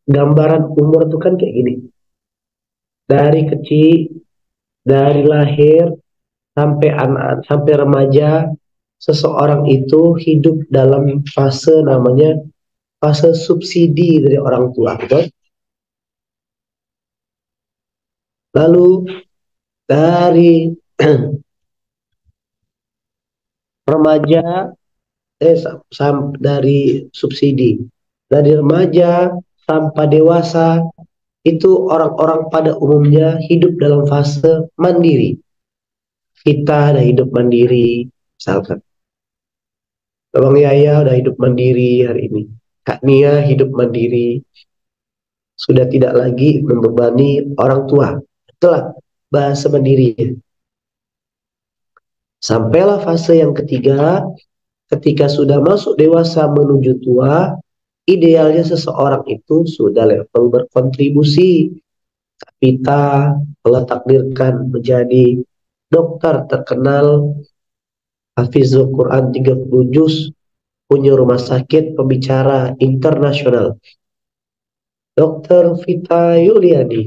gambaran umur itu kan kayak gini. Dari kecil, dari lahir sampai anak, sampai remaja, seseorang itu hidup dalam fase namanya fase subsidi dari orang tua, betul? Lalu dari remaja, dari subsidi, dari remaja sampai dewasa, itu orang-orang pada umumnya hidup dalam fase mandiri. Kita ada hidup mandiri, misalkan. Abang Yaya udah hidup mandiri hari ini. Kak Nia hidup mandiri, sudah tidak lagi membebani orang tua. Itulah bahasa mandiri. Sampailah fase yang ketiga, ketika sudah masuk dewasa menuju tua, idealnya seseorang itu sudah level berkontribusi. Kita Allah takdirkan menjadi dokter terkenal, hafizul Quran 30 juz, punya rumah sakit pembicara internasional. Dr. Vita Yuliani,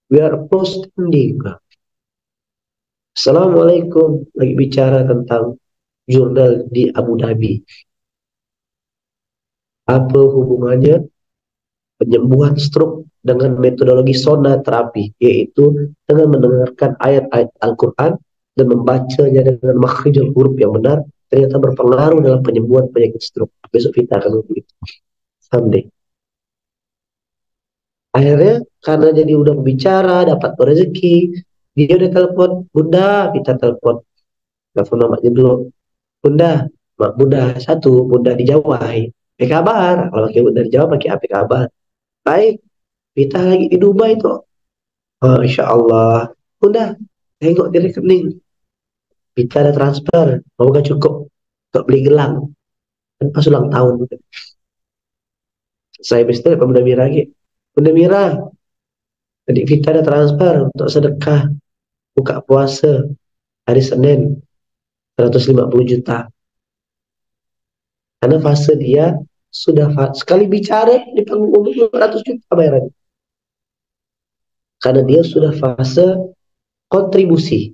we are postending. Assalamualaikum, lagi bicara tentang jurnal di Abu Dhabi. Apa hubungannya penyembuhan stroke dengan metodologi sonaterapi, yaitu dengan mendengarkan ayat-ayat Al-Quran dan membacanya dengan makhrijul huruf yang benar, ternyata berpengaruh dalam penyembuhan penyakit stroke. Besok kita akan begitu. Someday. Akhirnya karena jadi udah bicara, dapat rezeki, dia udah telepon, Bunda, kita telepon namanya dulu, Bunda, Mak Bunda satu, Bunda di Jawa, apa kabar? Kalau pakai Bunda di Jawa pakai apa kabar? Baik, kita lagi di Dubai tuh. Oh, Insya Allah, Bunda, tengok di rekening, kita ada transfer, mau gak cukup untuk beli gelang, kan pas ulang tahun. Saya bisnis Pak Bunda Mira lagi, Bunda Mira, tadi kita ada transfer untuk sedekah buka puasa hari Senin 150 juta. Karena fase dia sudah sekali bicara di panggung umum 500 juta bayaran. Karena dia sudah fase kontribusi.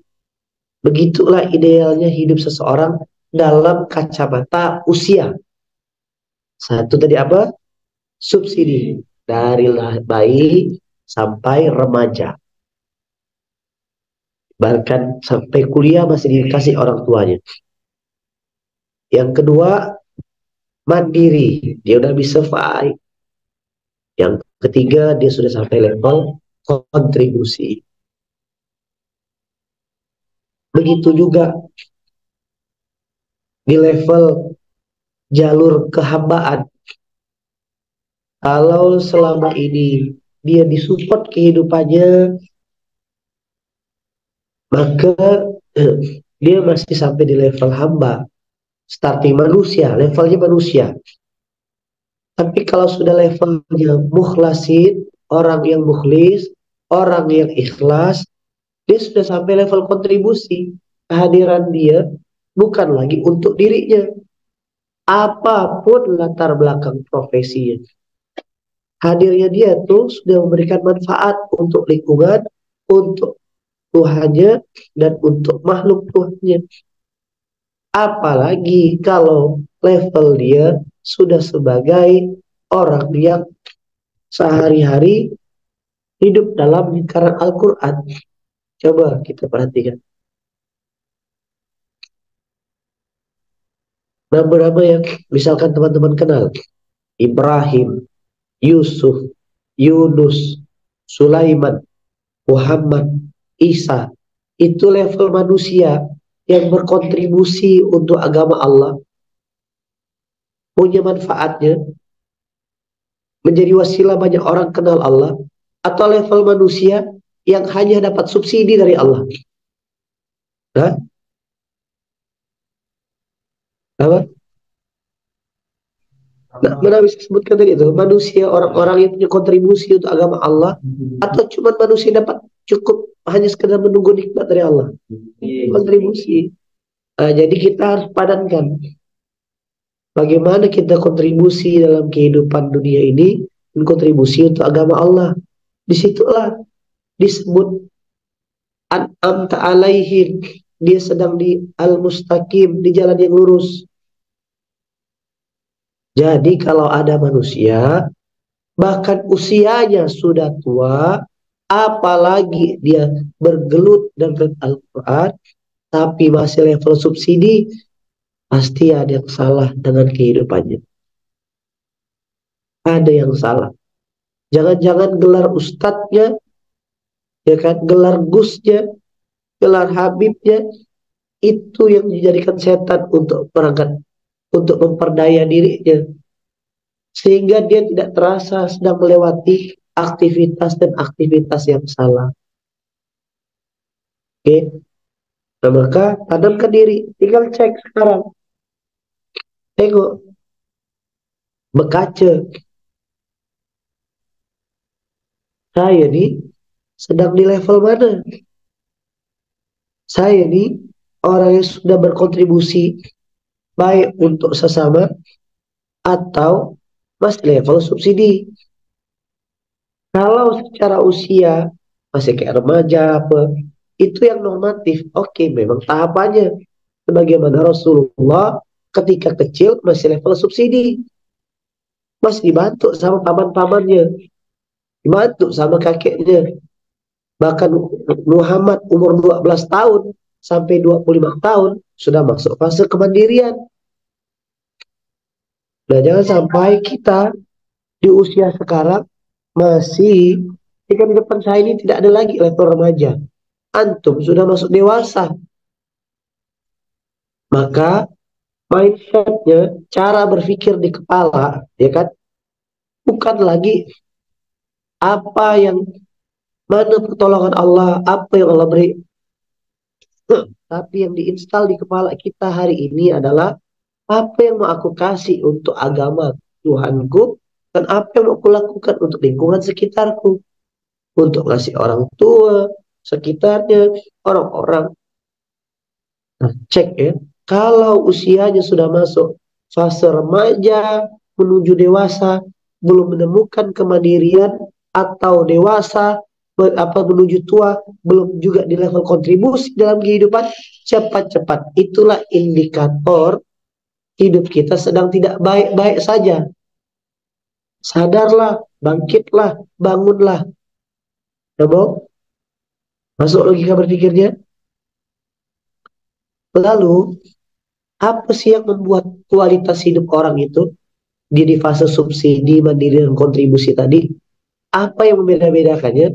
Begitulah idealnya hidup seseorang dalam kacamata usia. Satu tadi apa? Subsidi. Dari bayi sampai remaja. Bahkan sampai kuliah masih dikasih orang tuanya. Yang kedua, mandiri. Dia udah bisa survive. Yang ketiga, dia sudah sampai level kontribusi. Begitu juga di level jalur kehambaan. Kalau selama ini dia disupport kehidupannya, maka dia masih sampai di level hamba. Starting manusia, levelnya manusia. Tapi kalau sudah levelnya mukhlasin, orang yang mukhlis, orang yang ikhlas, dia sudah sampai level kontribusi. Kehadiran dia bukan lagi untuk dirinya. Apapun latar belakang profesinya. Hadirnya dia tuh sudah memberikan manfaat untuk lingkungan, untuk Tuhannya, dan untuk makhluk Tuhannya. Apalagi kalau level dia sudah sebagai orang yang sehari-hari hidup dalam lingkaran Al-Quran. Coba kita perhatikan. Nama-nama yang misalkan teman-teman kenal. Ibrahim, Yusuf, Yunus, Sulaiman, Muhammad, Isa. Itu level manusia yang berkontribusi untuk agama Allah. Punya manfaatnya. Menjadi wasilah banyak orang kenal Allah. Atau level manusia yang hanya dapat subsidi dari Allah. Nah, apa? Nah, mana bisa sebutkan tadi itu manusia, orang-orang yang punya kontribusi untuk agama Allah, atau cuma manusia dapat cukup hanya sekedar menunggu nikmat dari Allah. Kontribusi. Jadi kita harus padankan bagaimana kita kontribusi dalam kehidupan dunia ini kontribusi untuk agama Allah. Disitulah disebut an'amta alaihim, dia sedang di al-mustaqim, di jalan yang lurus. Jadi kalau ada manusia bahkan usianya sudah tua, apalagi dia bergelut dengan Al-Quran tapi masih level subsidi, pasti ada yang salah dengan kehidupannya. Ada yang salah. Jangan-jangan gelar ustadznya, ya kan, gelar gusnya, gelar habibnya, itu yang dijadikan setan untuk berangkat, untuk memperdaya dirinya. Sehingga dia tidak terasa sedang melewati aktivitas dan aktivitas yang salah. Oke, nah maka tanamkan diri, tinggal cek sekarang, tengok, berkaca, saya nih sedang di level mana? Saya nih orang yang sudah berkontribusi baik untuk sesama atau masih level subsidi. Kalau secara usia masih kayak remaja apa, itu yang normatif. Oke, memang tahapannya. Sebagaimana Rasulullah ketika kecil masih level subsidi, masih dibantu sama paman-pamannya, dibantu sama kakeknya. Bahkan Muhammad umur 12 tahun sampai 25 tahun sudah masuk fase kemandirian. Nah, jangan sampai kita di usia sekarang masih, jika di depan saya ini tidak ada lagi level remaja, antum sudah masuk dewasa, maka mindsetnya, cara berpikir di kepala, ya kan, bukan lagi apa yang, mana pertolongan Allah, apa yang Allah beri, tapi yang diinstal di kepala kita hari ini adalah apa yang mau aku kasih untuk agama Tuhanku, dan apa yang mau aku lakukan untuk lingkungan sekitarku, untuk ngasih orang tua sekitarnya, orang-orang. Nah, cek ya, kalau usianya sudah masuk fase remaja menuju dewasa, belum menemukan kemandirian, atau dewasa menuju tua, belum juga di level kontribusi dalam kehidupan, cepat-cepat itulah indikator hidup kita sedang tidak baik-baik saja. Sadarlah, bangkitlah, bangunlah. Ya, mau masuk logika berpikirnya. Lalu apa sih yang membuat kualitas hidup orang itu di fase subsidi, mandiri, dan kontribusi tadi? Apa yang membeda-bedakannya?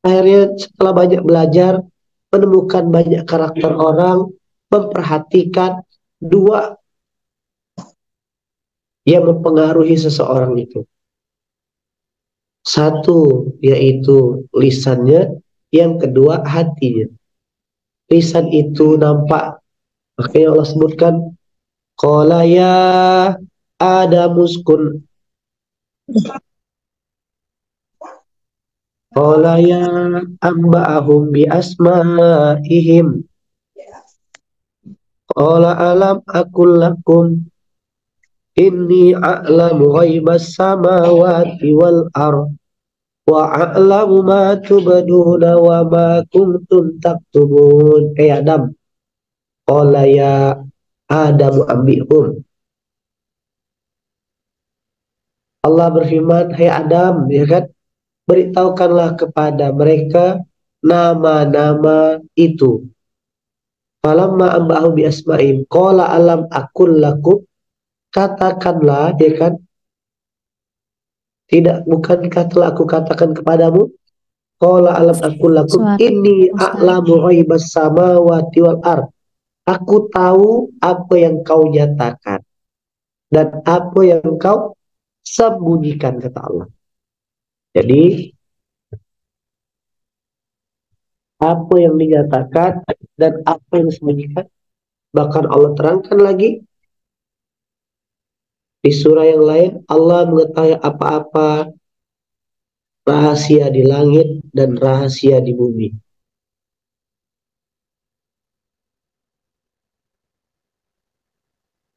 Akhirnya setelah banyak belajar, menemukan banyak karakter orang, memperhatikan dua yang mempengaruhi seseorang itu. Satu yaitu lisannya, yang kedua hatinya. Lisan itu nampak, makanya Allah sebutkan, qala ya Adamuskun, qala ya amba'ahum bi asma'ihim, qala alam akul lakum inni a'lamu ghaibas samawati wal ard wa a'lamu ma tubaduna wa ma kuntum taktubun. Adam, qala ya Adamu ambihum, Allah berfirman, hai Adam, ya kan, beritahukanlah kepada mereka nama-nama itu. Falamma ambahu bi asma'im, qala alam akul lakum, katakanlah, ya kan, tidak, bukankah telah aku katakan kepadamu, qala alam akul lakum Suara inni Ustaz. a'lamu ghaibas samawati wal ard, aku tahu apa yang kau nyatakan dan apa yang kau sembunyikan, kata Allah. Jadi apa yang dinyatakan dan apa yang disembunyikan, bahkan Allah terangkan lagi di surah yang lain, Allah mengetahui apa-apa rahasia di langit dan rahasia di bumi.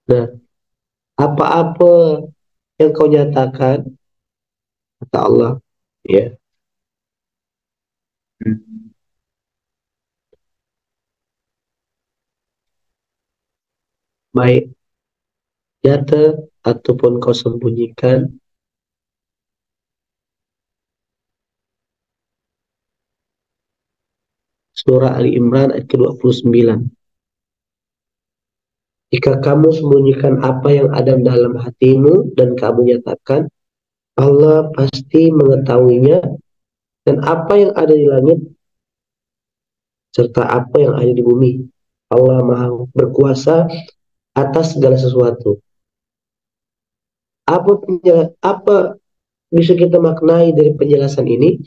Nah, apa-apa yang kau nyatakan kata Allah. Ya. Baik nyata ataupun kau sembunyikan. Surah Ali Imran ayat ke-29. Jika kamu sembunyikan apa yang ada dalam hatimu dan kamu nyatakan, Allah pasti mengetahuinya, dan apa yang ada di langit serta apa yang ada di bumi. Allah Maha berkuasa atas segala sesuatu. Apa bisa kita maknai dari penjelasan ini?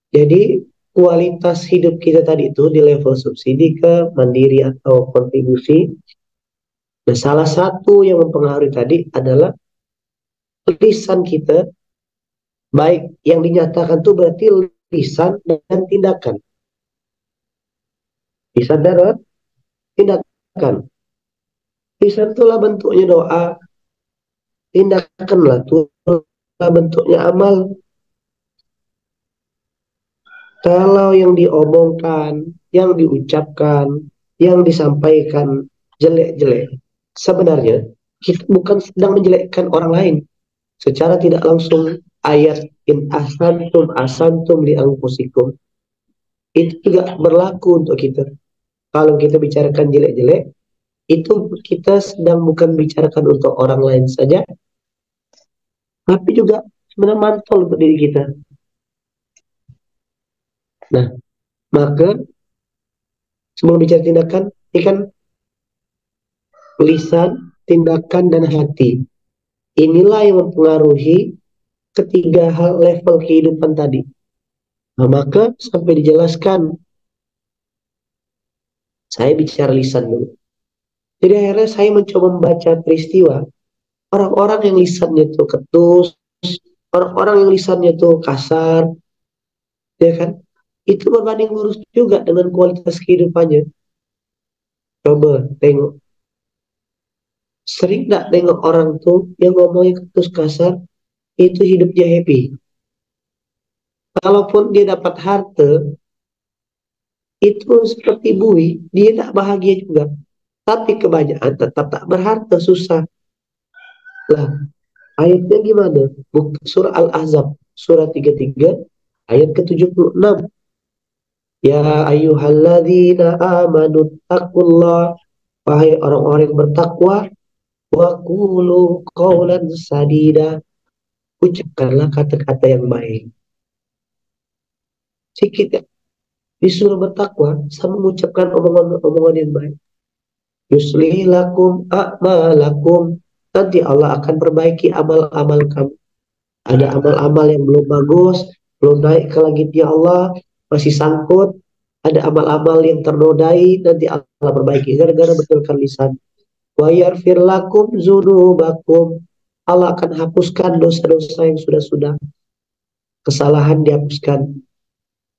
Jadi kualitas hidup kita tadi itu di level subsidi ke mandiri atau kontribusi. Nah, salah satu yang mempengaruhi tadi adalah lisan kita, baik yang dinyatakan itu berarti lisan dan tindakan. Lisan dan tindakan. Lisan itulah bentuknya doa, tindakanlah itulah bentuknya amal. Kalau yang diomongkan, yang diucapkan, yang disampaikan jelek-jelek, sebenarnya kita bukan sedang menjelekkan orang lain secara tidak langsung. Ayat in asantum asantum li anfusikum itu juga berlaku untuk kita. Kalau kita bicarakan jelek-jelek, itu kita sedang bukan bicarakan untuk orang lain saja, tapi juga sebenarnya mantul untuk diri kita. Nah, maka sebelum bicara tindakan, ini kan lisan, tindakan, dan hati. Inilah yang mempengaruhi ketiga hal level kehidupan tadi. Nah, maka sampai dijelaskan, saya bicara lisan dulu. Jadi akhirnya saya mencoba membaca peristiwa orang-orang yang lisannya itu ketus, orang-orang yang lisannya itu kasar, ya kan? Itu berbanding lurus juga dengan kualitas kehidupannya. Coba tengok, sering nggak tengok orang tuh yang ngomongnya ketus kasar, itu hidupnya happy. Kalaupun dia dapat harta, itu seperti bui, dia tak bahagia juga. Tapi kebanyakan tetap tak berharta, susah. Lah, ayatnya gimana? Surah Al-Ahzab, surah 33, ayat ke-76. Ya ayyuhalladzina amanu taqullah, wahai orang-orang yang bertakwa, wa qulu qawlan sadida, ucapkanlah kata-kata yang baik. Sikit ya, disuruh bertakwa sama mengucapkan omongan-omongan yang baik. Yuslih lakum a'malakum, nanti Allah akan perbaiki amal-amal kamu. Ada amal-amal yang belum bagus, belum naik ke langitnya Allah, masih sangkut. Ada amal-amal yang ternodai, nanti Allah perbaiki gara-gara betulkan lisan. Wa yarfir lakum dzunubakum, Allah akan hapuskan dosa-dosa yang sudah-sudah, kesalahan dihapuskan.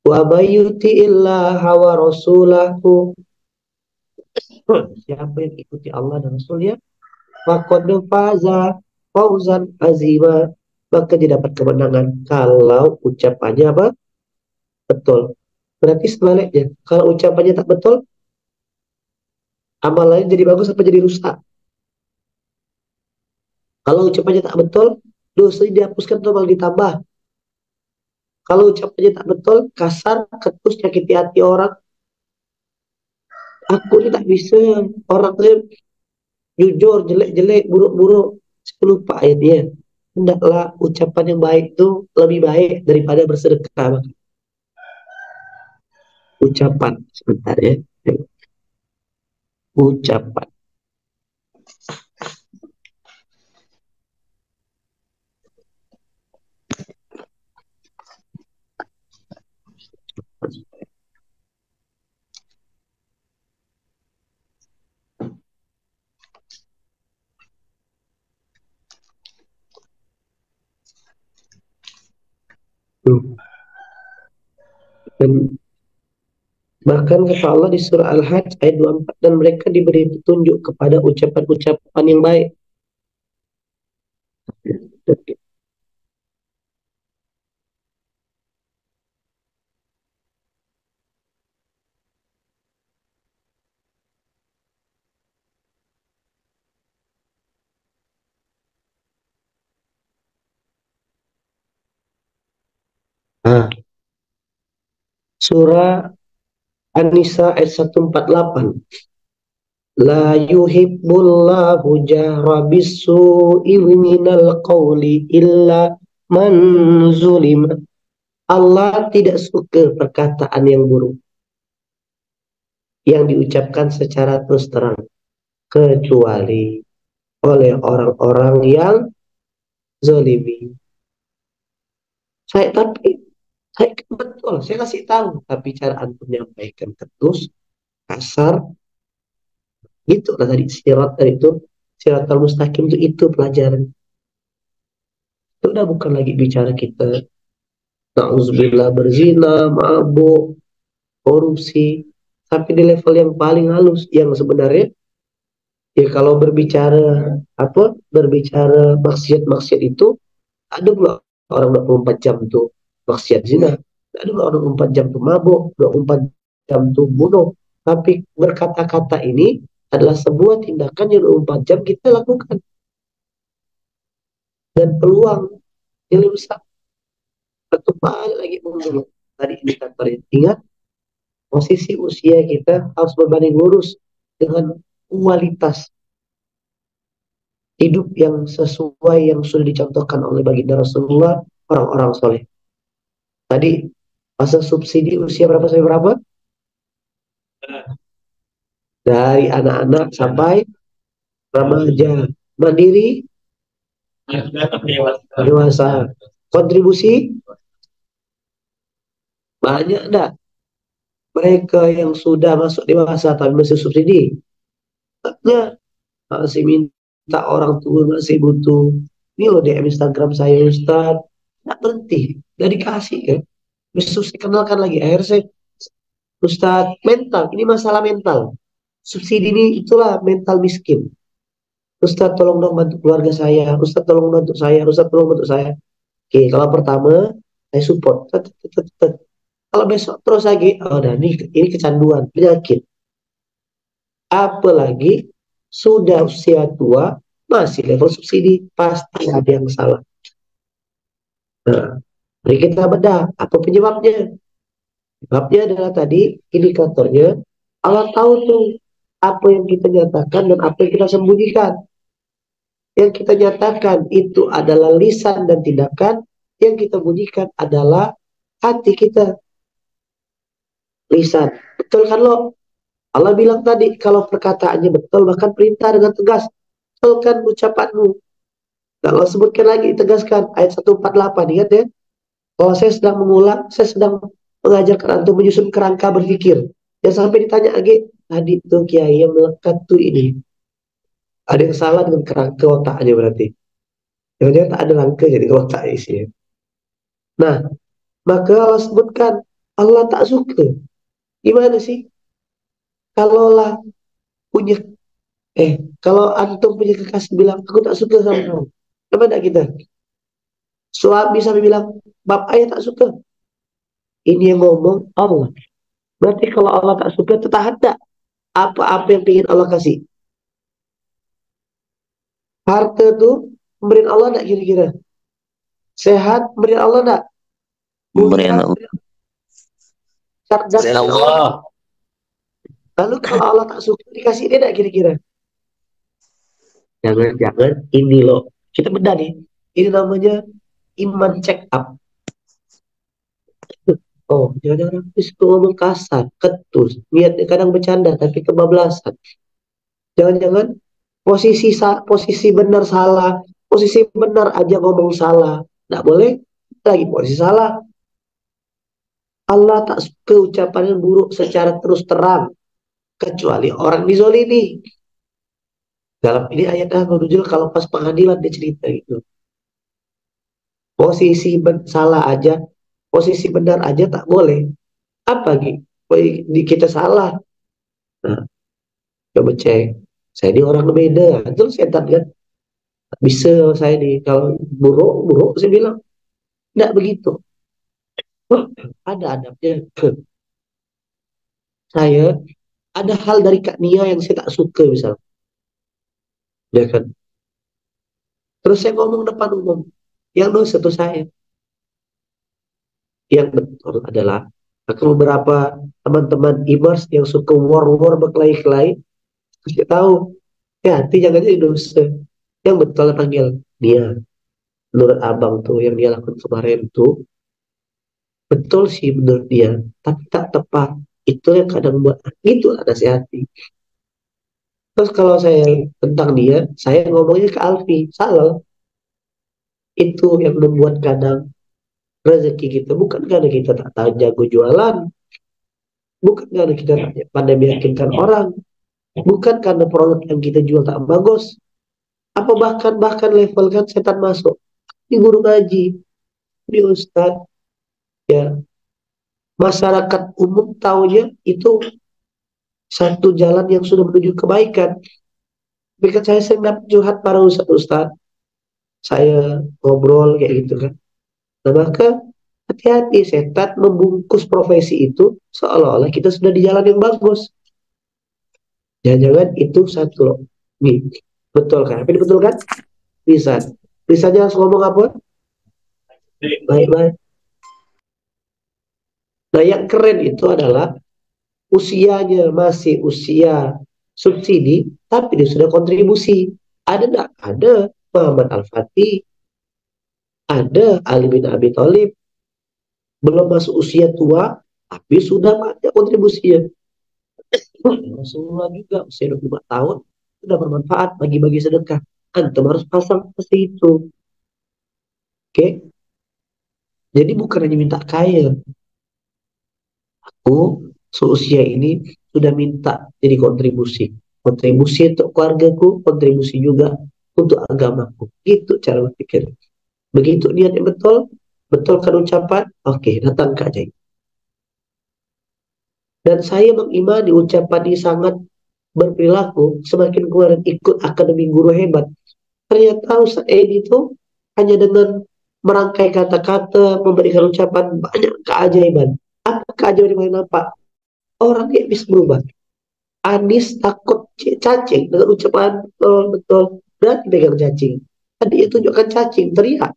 Wa mayyuti illaha wa rasulahu, siapa yang ikuti Allah dan Rasulnya, faqad faza fauzan azima, maka dia dapat kemenangan. Kalau ucapannya apa? Betul. Berarti sebaliknya, kalau ucapannya tak betul, amalannya jadi bagus apa jadi rusak? Kalau ucapannya tak betul, dosa dihapuskan atau malah ditambah. Kalau ucapannya tak betul, kasar, ketus, nyakiti hati orang, aku ini tak bisa. Orang tuh jujur, jelek-jelek, buruk-buruk. Saya lupa ayatnya. Hendaklah ucapan yang baik itu lebih baik daripada bersedekah. Ucapan, sebentar ya. Ucapan. Dan bahkan kata Allah di surah Al-Hajj ayat 24, dan mereka diberi petunjuk kepada ucapan-ucapan yang baik. Nah, surah An-Nisa ayat 148. La yuhibbullahu jahra bis-su'i minal qawli illa man zulima. Allah tidak suka perkataan yang buruk yang diucapkan secara terus terang, kecuali oleh orang-orang yang zalimi. Saya betul, saya kasih tahu, tapi cara antum menyampaikan ketus, kasar, gitu lah tadi sirat tadi itu, siratal mustaqim itu pelajaran. Itu udah bukan lagi bicara kita na'udzubillah berzina, mabuk, korupsi, tapi di level yang paling halus yang sebenarnya ya kalau berbicara berbicara maksiat-maksiat itu ada nggak orang 24 jam tuh maksiat zina, ada nggak orang 24 jam tuh mabuk, 24 jam tuh bunuh, tapi berkata-kata ini adalah sebuah tindakan yang 24 jam kita lakukan dan peluang yang lebih besar atau balik lagi membunuh tadi indikatornya. Ingat, posisi usia kita harus berbanding lurus dengan kualitas hidup yang sesuai yang sudah dicontohkan oleh baginda Rasulullah, orang-orang soleh. Tadi masa subsidi usia berapa sampai berapa? Dari anak-anak sampai remaja, mandiri, dewasa. Kontribusi banyak enggak? Mereka yang sudah masuk dewasa tapi masih subsidi, banyak. Masih minta orang tua, masih butuh. Ini loh DM Instagram saya Ustaz, nggak berhenti, nggak dikasih kan. Besok saya kenalkan lagi, akhirnya saya Ustaz mental, ini masalah mental. Subsidi ini itulah mental miskin. Ustaz tolong dong bantu keluarga saya, Ustaz tolong bantu saya, Ustaz tolong bantu saya. Oke, kalau pertama saya support. Kalau besok terus lagi, oh nah ini kecanduan, penyakit. Apalagi sudah usia tua, masih level subsidi, pasti ada yang salah. Nah, mari kita bedah, apa penyebabnya? Penyebabnya adalah tadi indikatornya, Allah tahu tuh apa yang kita nyatakan dan apa yang kita sembunyikan. Yang kita nyatakan itu adalah lisan dan tindakan, yang kita bunyikan adalah hati kita, lisan. Betul kan lo? Allah bilang tadi, kalau perkataannya betul, bahkan perintah dengan tegas. Betulkan ucapanmu. Nah, Allah sebutkan lagi, tegaskan. Ayat 148, ingat ya. Kalau saya sedang mengulang, saya sedang mengajarkan antum menyusun kerangka berpikir. Jangan sampai ditanya lagi, tadi tuh kiai yang melekat tuh ini. Ada yang salah dengan kerangka otaknya berarti. Jangan-jangan tak ada rangka jadi otak isinya. Nah, maka Allah sebutkan, Allah tak suka. Gimana sih? Kalaulah punya kalau antum punya kekasih bilang aku tak suka sama kamu, apa enggak kita? Suami sampai bilang bab ayah tak suka, ini yang ngomong Allah. Berarti kalau Allah tak suka itu tahan tak apa-apa yang ingin Allah kasih. Harta tuh pemberian Allah enggak kira-kira? Sehat pemberian Allah enggak? Pemberian Mulia, Allah. cerdas pemberian Allah. Lalu kalau Allah tak suka dikasih dia enggak kira-kira? Jangan-jangan ini loh, kita bedah nih, ini namanya iman check up. Oh, jangan-jangan habis ngomong kasar, ketus, niatnya kadang bercanda tapi kebablasan. Jangan-jangan posisi benar salah, posisi benar aja ngomong salah. Nggak boleh lagi posisi salah. Allah tak suka ucapan yang buruk secara terus terang, kecuali orang dizolimi. Dalam ini ayat menunjuk kalau pas pengadilan dia cerita gitu. Posisi salah aja, posisi benar aja tak boleh. Apa gitu? Di kita salah. Nah, coba cek. Saya ini orang beda. Terus setan kan. Bisa saya di kalau buruk, buruk saya bilang. Tidak begitu. Oh, ada adabnya. Saya ada hal dari Kak Nia yang saya tak suka misalnya. Ya kan? Terus saya ngomong depan umum. Yang dosa itu saya. Yang betul adalah beberapa teman-teman imers yang suka war-war berkelahi-kelahi, kasih tahu, ya hati jangan jadi dosa. Yang betul panggil dia. Menurut abang tuh yang dia lakukan kemarin tuh betul sih menurut dia, tapi tak tepat. Itu yang kadang buat itu nasihati. Terus kalau saya tentang dia, saya ngomongnya ke Alfi, salah. Itu yang membuat kadang rezeki kita bukan karena kita tak tahu jago jualan, bukan karena kita tak pandai meyakinkan orang, bukan karena produk yang kita jual tak bagus, apa bahkan level kan setan masuk di guru ngaji, di ustadz, ya masyarakat umum taunya itu satu jalan yang sudah menuju kebaikan. Ketika saya sedang curhat para ustadz, saya ngobrol kayak gitu kan. Nah maka hati-hati, setan membungkus profesi itu seolah-olah kita sudah di jalan yang bagus. Jangan-jangan itu satu loh. Nih, betul kan? Tapi betul kan? Bisa. Bisanya harus ngomong apa? Baik-baik. Nah yang keren itu adalah usianya masih usia subsidi, tapi dia sudah kontribusi. Ada enggak? Ada. Muhammad Al-Fatih, ada Ali bin Abi Thalib, belum masuk usia tua, tapi sudah banyak kontribusinya. Rasulullah juga usia 25 tahun, sudah bermanfaat bagi-bagi sedekah. Antum harus pasang seperti itu. Oke? Jadi bukan hanya minta kaya. Aku seusia ini sudah minta jadi kontribusi. Kontribusi untuk keluargaku, kontribusi juga untuk agamaku. Gitu cara berpikir. Begitu niat yang betul, betulkan ucapan, oke, datang ke ajaib. Dan saya mengimani ucapan ini sangat berperilaku, semakin kemarin ikut akademi guru hebat. Ternyata Ustaz Edi itu hanya dengan merangkai kata-kata, memberikan ucapan banyak keajaiban. Apa keajaiban yang nampak? Orang yang bisa berubah. Anis takut cacing dengan ucapan betul-betul berarti pegang cacing. Tadi itu tunjukkan cacing, teriak.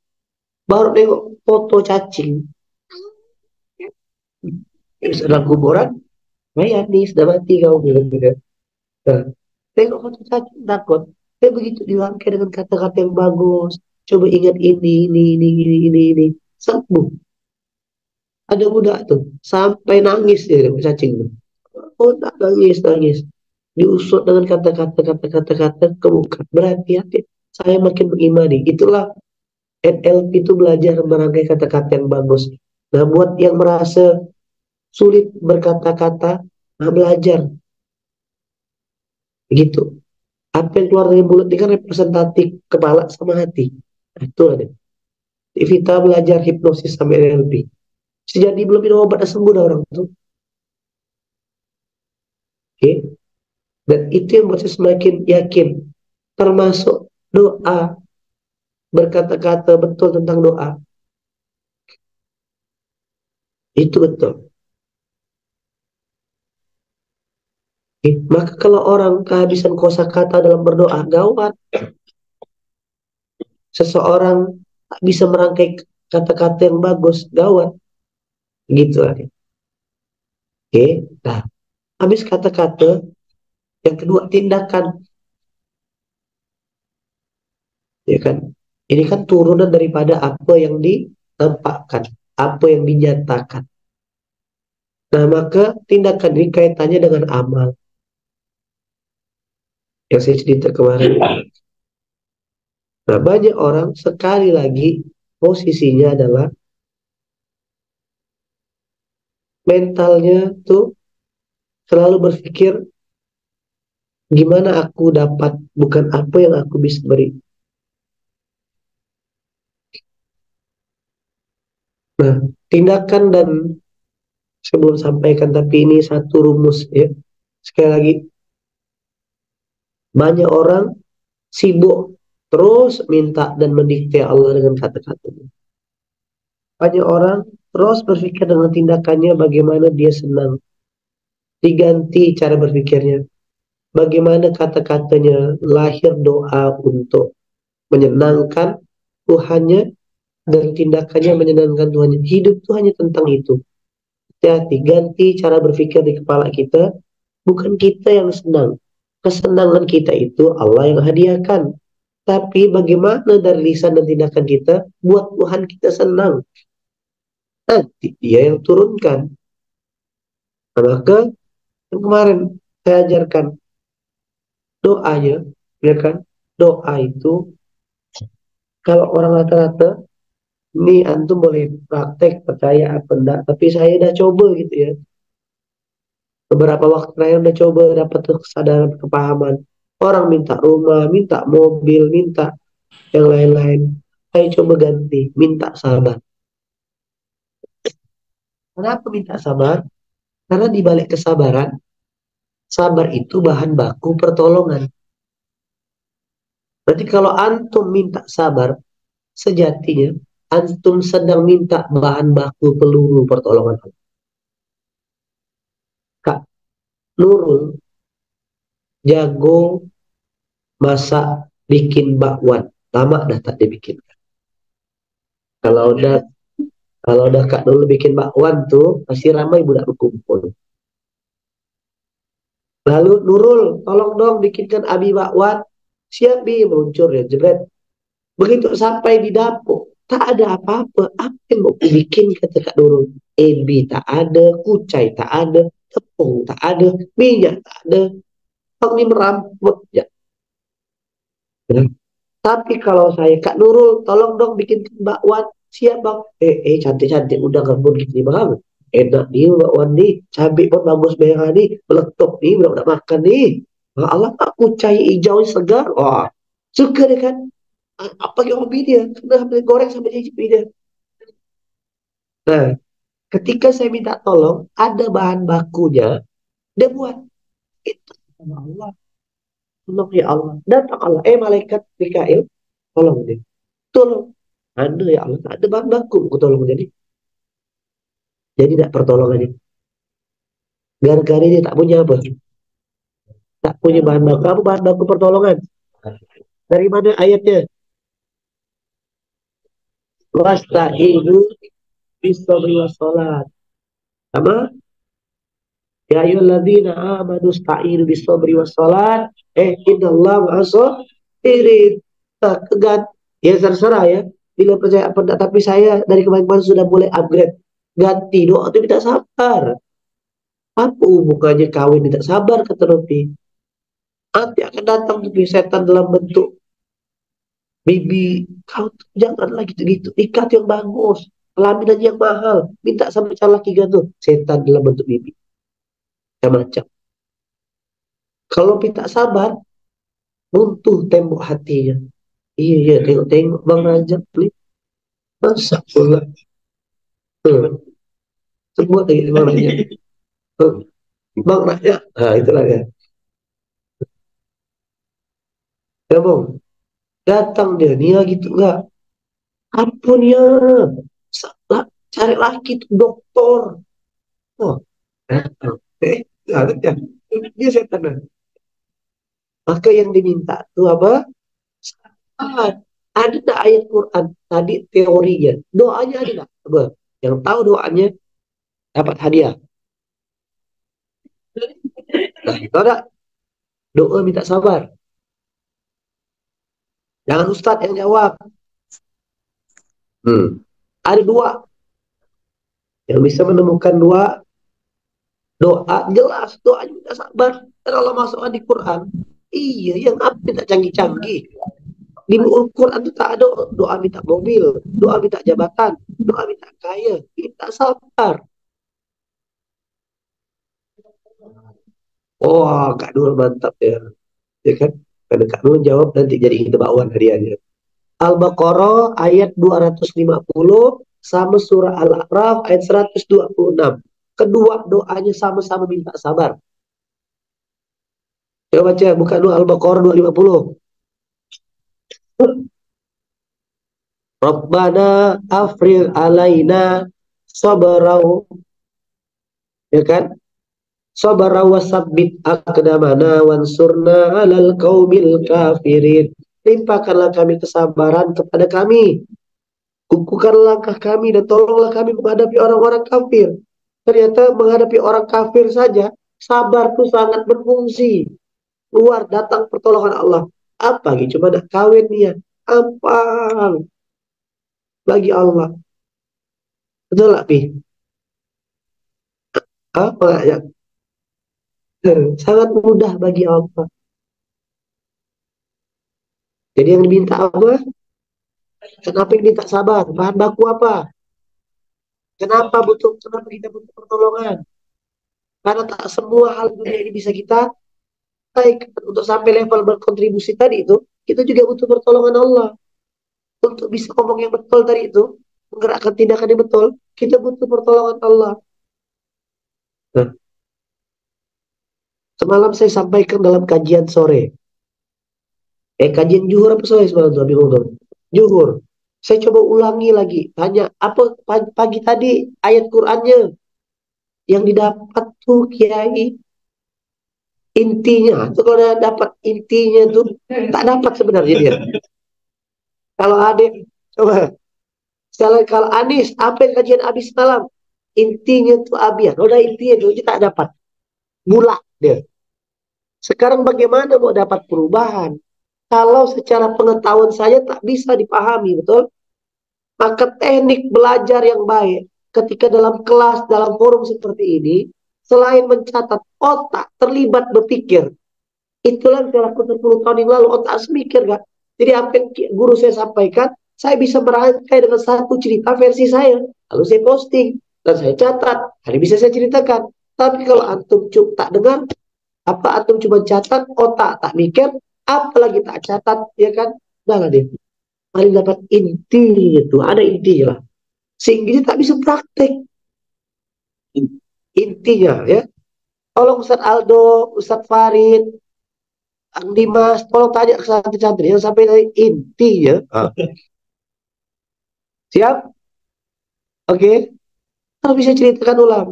Baru nengok foto cacing. Terus dalam kuburan, ya Anis, sudah mati kau bilang gitu. Nah, tengok foto cacing takut. Saya begitu dirangkai dengan kata-kata yang bagus. Coba ingat ini. Sembuh. Ada budak tuh, sampai nangis dia cacing tuh. Oh, tak nangis. Diusut dengan kata-kata ke muka. Berarti hati saya makin mengimani. Itulah NLP itu belajar merangkai kata-kata yang bagus. Nah, buat yang merasa sulit berkata-kata, nah belajar. Begitu. Apa yang keluar dari mulut ini kan representatif kepala sama hati. Nah, itu ada. Vita belajar hipnosis sama NLP. Sejadi belum minum obat sembuh dah orang itu. Oke. Dan itu yang buat saya semakin yakin. Termasuk doa. Berkata-kata betul tentang doa. Itu betul. Oke. Maka kalau orang kehabisan kosakata dalam berdoa, gawat. Seseorang tak bisa merangkai kata-kata yang bagus, gawat. Gitu lah. Oke. Nah, habis kata-kata, yang kedua tindakan. Ya kan? Ini kan turunan daripada apa yang ditampakkan, apa yang dinyatakan. Nah, maka tindakan ini kaitannya dengan amal. Yang saya cerita kemarin. Nah, banyak orang sekali lagi posisinya adalah mentalnya tuh selalu berpikir gimana aku dapat, bukan apa yang aku bisa beri. Nah, tindakan dan sebelum sampaikan, tapi ini satu rumus ya. Sekali lagi, banyak orang sibuk terus minta dan mendikte Allah dengan kata-katanya. Banyak orang terus berpikir dengan tindakannya bagaimana dia senang. Diganti cara berpikirnya. Bagaimana kata-katanya lahir doa untuk menyenangkan Tuhannya, dan tindakannya menyenangkan Tuhan. Hidup itu hanya tentang itu. Hati-hati, ganti cara berpikir di kepala kita. Bukan kita yang senang. Kesenangan kita itu Allah yang hadiahkan. Tapi bagaimana dari lisan dan tindakan kita buat Tuhan kita senang. Nanti dia yang turunkan. Nah, maka yang kemarin saya ajarkan doanya, ya kan? Doa itu kalau orang rata-rata, ini antum boleh praktek percaya apa enggak, tapi saya udah coba gitu ya. Beberapa waktu saya udah coba dapat kesadaran, kepahaman. Orang minta rumah, minta mobil, minta yang lain-lain. Saya coba ganti, minta sabar. Kenapa minta sabar? Karena di balik kesabaran, sabar itu bahan baku pertolongan. Berarti kalau antum minta sabar, sejatinya antum sedang minta bahan baku peluru pertolongan. Kak Nurul jago masak bikin bakwan. Lama dah tak dibikin. Kalau udah kalau udah Kak Nurul bikin bakwan tuh pasti ramai budak berkumpul. Lalu Nurul, tolong dong bikinkan Abi bakwan. Siap Bi, meluncur ya, jebret. Begitu sampai di dapur, tak ada apa-apa. Apa yang mau bikin, kata Kak Nurul? Ebi tak ada, kucai tak ada, tepung tak ada, minyak tak ada. Bang ini merampok ya. Tapi kalau saya, Kak Nurul, tolong dong bikin bakwan. Siap bang. Cantik-cantik, udah kebun gini bang. Enak nih bakwan nih, cabai pun bagus merah nih, meletup nih, udah makan nih. Allah, aku cai hijau segar. Wah, suka deh kan? Apa yang hobi dia? Sudah sampai goreng sampai cicipi dia. Nah, ketika saya minta tolong, ada bahan bakunya, dia buat. Itu sama Allah. Tolong ya Allah. Datang Allah. Malaikat Mikail, tolong dia. Tolong. Ada ya Allah. Tak ada bahan baku. Aku tolong jadi. Jadi tidak pertolongannya. Gara-gara dia tak punya apa? Tak punya bahan baku. Apa bahan baku pertolongan? Dari mana ayatnya? Wasta'inu bis-sabri was-salat. Sama? Ya ayyuhalladzina amanu sta'inu bis-sabri was-salat. Innallaha ma'as-sabirin. Tegan. Ya terserah ya. Bila percaya apa enggak, tapi saya dari kemarin-kemarin sudah mulai upgrade. Ganti doa itu tidak sabar. Apa hubungannya kawin tidak sabar, kata Rofi? Nanti akan datang tuh setan dalam bentuk bibi. Kau janganlah gitu-gitu. Ikat yang bagus. Pelaminan yang mahal. Minta sama calon laki tuh. Setan dalam bentuk bibi. Macam-macam. Kalau kita sabar, runtuh tembok hatinya. Iya, iya. Tengok-tengok Bang Rajab. Masa pula. Sebut lagi Bang Rajab. Bang Rajab. Nah, itulah ya. Ya Bang. Datang dia. Nia gitu enggak. Ampunnya. Cari laki tuh dokter. Oh, datang. Ada ya. Dia setan. Maka yang diminta tuh apa? Saat ada tak ayat Quran tadi teorinya, doanya ada tak? Coba. Yang tahu doanya dapat hadiah. Nah, itu ada doa minta sabar. Jangan Ustadz yang jawab. Ada dua yang bisa menemukan dua doa jelas doanya minta sabar. Kalau masuk di Quran, iya yang apa minta canggih-canggih. Di Al-Quran itu tak ada doa minta mobil, doa minta jabatan, doa minta kaya, minta sabar. Oh, Kak Nur mantap ya. Ya kan? Karena Kak Nur jawab nanti jadi bakwan hariannya. Al-Baqarah ayat 250 sama surah Al-A'raf ayat 126. Kedua doanya sama-sama minta sabar. Coba baca buka dulu Al-Baqarah 250. Rabbana afrigh alaina sabarau, ya kan? Sabara wasabbit aqdamana wansurna 'alal qaumil kafirin. Limpahkanlah kami kesabaran kepada kami kukuhkanlah langkah kami dan tolonglah kami menghadapi orang-orang kafir. Ternyata menghadapi orang kafir saja, sabar tuh sangat berfungsi. Luar datang pertolongan Allah. Apa gitu? Cuma nak kawin dia. Ampang bagi Allah. Betul tak, Pi? Apa ya? Sangat mudah bagi Allah. Jadi yang diminta apa? Kenapa yang diminta sabar? Bahan baku apa? Kenapa kita butuh pertolongan? Karena tak semua hal dunia ini bisa kita baik. Untuk sampai level berkontribusi tadi itu, kita juga butuh pertolongan Allah. Untuk bisa ngomong yang betul tadi itu, menggerakkan tindakan yang betul, kita butuh pertolongan Allah. Nah, semalam saya sampaikan dalam kajian sore. Kajian Juhur apa sore semalam tuh, bingung tuh. Juhur. Saya coba ulangi lagi. Tanya, apa pagi tadi ayat Qur'annya yang didapat tuh Kiai? Intinya, tuh kalau udah dapat intinya tuh, tak dapat sebenarnya dia. Kalau ada, coba. Kalau Anis, apa yang kajian Abis malam? Intinya tuh Abian. Udah intinya tuh, kita tak dapat. Bulak dia. Sekarang bagaimana mau dapat perubahan? Kalau secara pengetahuan saya tak bisa dipahami, betul? Maka teknik belajar yang baik ketika dalam kelas, dalam forum seperti ini, selain mencatat otak terlibat berpikir. Itulah yang saya lakukan 10 tahun yang lalu, otak harus mikir, kan? Jadi apa yang guru saya sampaikan, saya bisa merangkai dengan satu cerita versi saya. Lalu saya posting, dan saya catat. Hari bisa saya ceritakan. Tapi kalau antum tak dengar, apa antum cuma catat, otak tak mikir, apalagi tak catat, ya kan? Udah lah deh. Paling dapat inti itu, ada intinya lah. Sehingga dia tak bisa praktek. Intinya ya. Tolong Ustadz Aldo, Ustadz Farid, Ang Dimas, tolong tanya ke santri-santri yang sampai dari intinya. Siap? Oke. Kalau bisa ceritakan ulang.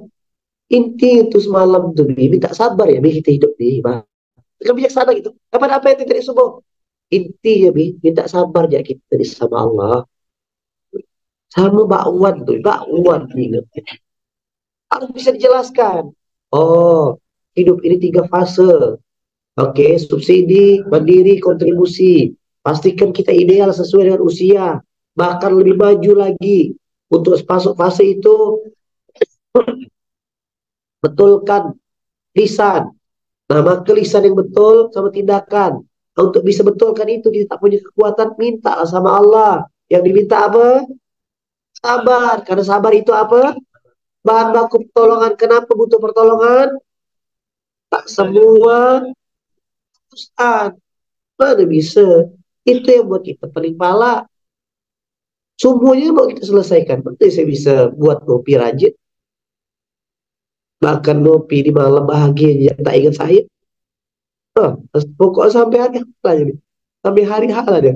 Inti itu semalam tuh, Bi. Minta sabar ya, Bi. Kita hidup, Bi. Kan bijaksana gitu. Apa yang tidak subuh? Inti ya, Bi. Minta sabar ya kita sama Allah. Sama bakwan tuh. Bakwan. Ingat. Harus bisa dijelaskan. Oh, hidup ini 3 fase. Oke, subsidi, mandiri, kontribusi. Pastikan kita ideal sesuai dengan usia. Bahkan lebih maju lagi. Untuk masuk fase itu, betulkan lisan. Nah, maka lisan yang betul sama tindakan. Nah, untuk bisa betulkan itu, kita tak punya kekuatan, minta sama Allah. Yang diminta apa? Sabar. Karena sabar itu apa? Bahan baku pertolongan. Kenapa butuh pertolongan? Tak semua Ustaz. Mana bisa? Itu yang buat kita paling pala. Semuanya mau kita selesaikan. Betul saya bisa buat kopi rajin. Bahkan ngopi di malam bahagia tak ingat saya. Oh, pokoknya sampai hari lah jadi. Sampai hari lah dia.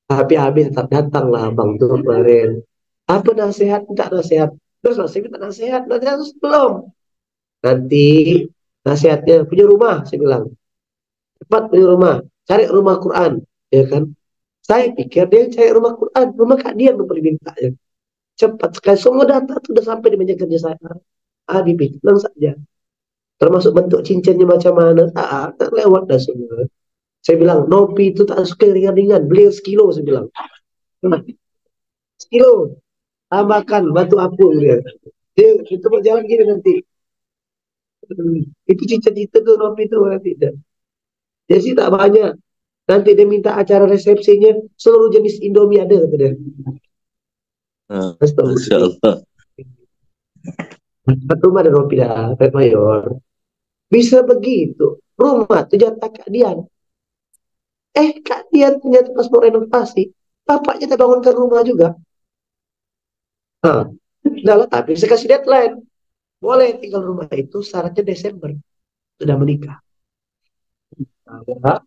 Tapi habis tetap datang lah abang tuh kemarin. Apa nasihat? Minta nasihat. Terus nasihat minta nasihat. Nasihat terus belum. Nanti nasihatnya punya rumah, saya bilang. Cepat punya rumah. Cari rumah Quran. Ya kan? Saya pikir dia cari rumah Quran. Rumah Kak dia memberi mintanya. Cepat sekali. Semua data itu sudah sampai di meja kerja saya. Habib, tenang saja. Termasuk bentuk cincinnya macam mana. Tak lewat dah semua. Saya bilang, Nopi itu tak suka ringan-ringan. Beli sekilo, saya bilang. Sekilo. Tambahkan batu apung dia. Dia itu berjalan gini nanti. Itu cita-cita tuh Nopi itu nanti. Jadi sih tak banyak. Nanti dia minta acara resepsinya seluruh jenis Indomie ada kata dia. Masya Allah. Rumah ada Nopi dah, Pet Mayor. Bisa begitu. Rumah tuh jatah Kak Dian. Kak Dian ternyata pas mau renovasi. Bapaknya tak bangunkan rumah juga. Udah lah, tapi saya kasih deadline. Boleh tinggal rumah itu syaratnya Desember. Sudah menikah. Nah,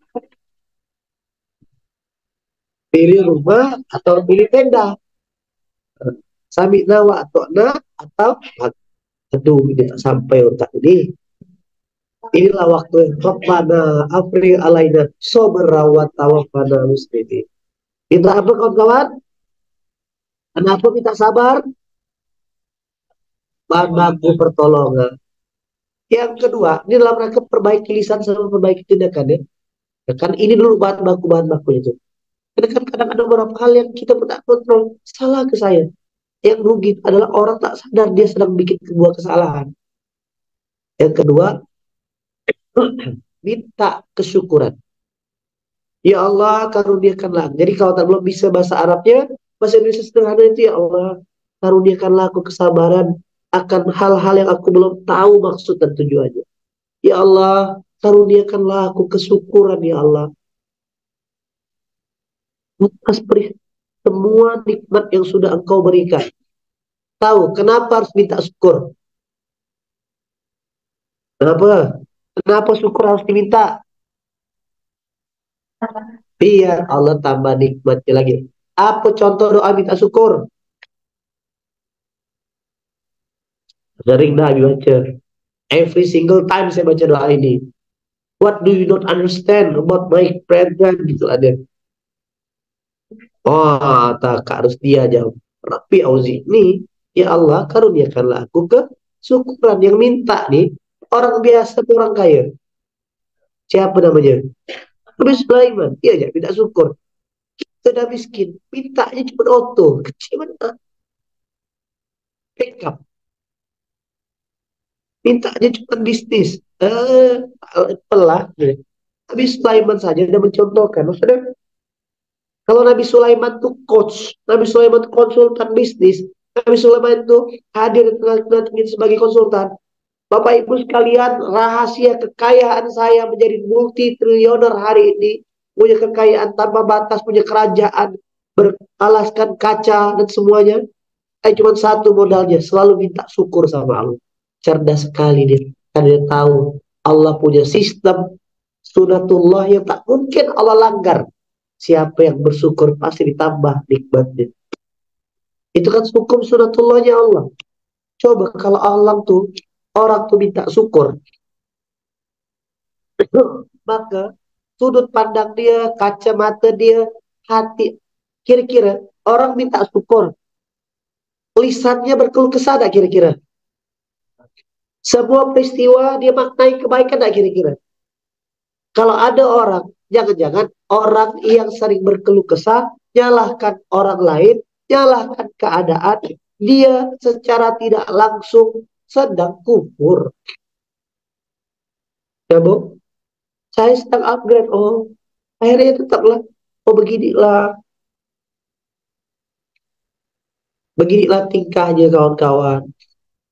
pilih rumah atau pilih tenda. Sami nawa atau atau aduh ini tak sampai otak ini. Inilah waktu yang Rabbana April alaina sobra wa tawaffana muslimin. Minta apa kawan-kawan? Kenapa minta sabar? Bahan baku pertolongan. Yang kedua, ini dalam rangka perbaiki lisan sama perbaiki tindakan ya. Ya kan ini dulu bahan baku itu. Karena kan kadang ada beberapa hal yang kita tidak kontrol. Salah ke saya. Yang rugi adalah orang tak sadar dia sedang bikin sebuah kesalahan. Yang kedua, minta kesyukuran. Ya Allah, karuniakanlah. Jadi kalau tak belum bisa bahasa Arabnya, bahasa Indonesia sederhana itu, ya Allah, karuniakanlah aku kesabaran akan hal-hal yang aku belum tahu maksud dan tujuannya. Ya Allah, karuniakanlah aku kesyukuran, ya Allah, atas semua nikmat yang sudah Engkau berikan. Tahu kenapa harus minta syukur? Kenapa? Kenapa syukur harus diminta? Biar Allah tambah nikmatnya lagi. Apa contoh doa minta syukur? Sering dah baca. Every single time saya baca doa ini. What do you not understand about my present? Gitu ada. Oh, tak harus dia jawab. Rabbi auzi ini, ya Allah karuniakanlah aku ke syukuran yang minta nih. Orang biasa, orang kaya. Siapa namanya? Nabi Sulaiman. Iya aja, minta syukur. Sudah miskin. Mintanya cuma oto. Kecil mana? Backup. Mintanya cuma bisnis. Pelah. Nabi Sulaiman saja sudah mencontohkan. Maksudnya, kalau Nabi Sulaiman itu coach, Nabi Sulaiman itu konsultan bisnis, Nabi Sulaiman itu hadir di tengah-tengah kita sebagai konsultan. Bapak Ibu sekalian, rahasia kekayaan saya menjadi multi triliuner hari ini, punya kekayaan tanpa batas, punya kerajaan, beralaskan kaca dan semuanya. Cuma satu modalnya, selalu minta syukur sama Allah. Cerdas sekali dia. Karena dia tahu Allah punya sistem sunatullah yang tak mungkin Allah langgar. Siapa yang bersyukur pasti ditambah nikmatnya. Itu kan hukum sunatullahnya Allah. Coba kalau Allah tuh, orang tuh minta syukur, maka sudut pandang dia, kacamata dia, hati, kira-kira orang minta syukur, lisannya berkeluh kesah tak kira-kira? Sebuah peristiwa dia maknai kebaikan tak kira-kira? Kalau ada orang, jangan-jangan orang yang sering berkeluh kesah, nyalahkan orang lain, nyalahkan keadaan, dia secara tidak langsung sedang kufur. Ya Bu, saya sedang upgrade. Oh, akhirnya tetaplah. Oh, beginilah tingkahnya kawan-kawan.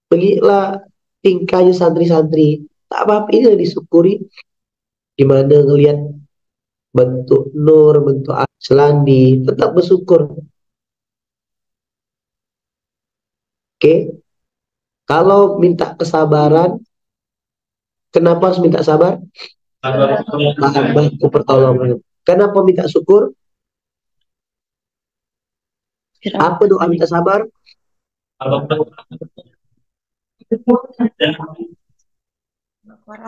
Beginilah tingkahnya santri-santri. Tak apa-apa, ini disyukuri. Gimana ngelihat bentuk nur, bentuk selandi, tetap bersyukur. Oke, kalau minta kesabaran, kenapa harus minta sabar? Bahan baku pertolongan. Kenapa minta syukur? Apa doa minta sabar?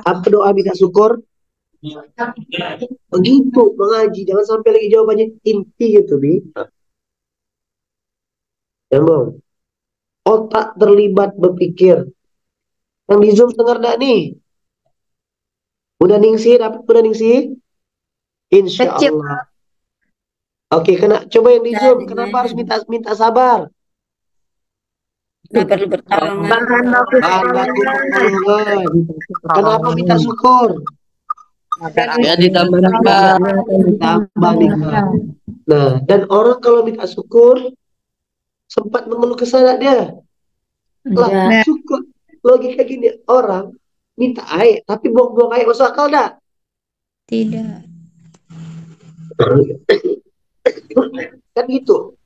Apa doa minta syukur? Begitu mengaji, jangan sampai lagi jawabannya inti gitu, Bi. Ya, Bang. Otak terlibat berpikir. Yang di Zoom dengar enggak nih? Udah ningsih, dapat udah ningsih? Insya Allah. Oke, kena coba yang di Zoom. Kenapa harus minta minta sabar? Nggak perlu pertolongan. Bahan baku pertolongan. Kenapa minta syukur? Ya ditambah Ditambah nikmat. Nah, dan orang kalau minta syukur sempat mengeluh kesah dia. Lah, syukur. Logika gini, orang minta air, tapi buang-buang air masuk akal dah? Tidak. Kan gitu.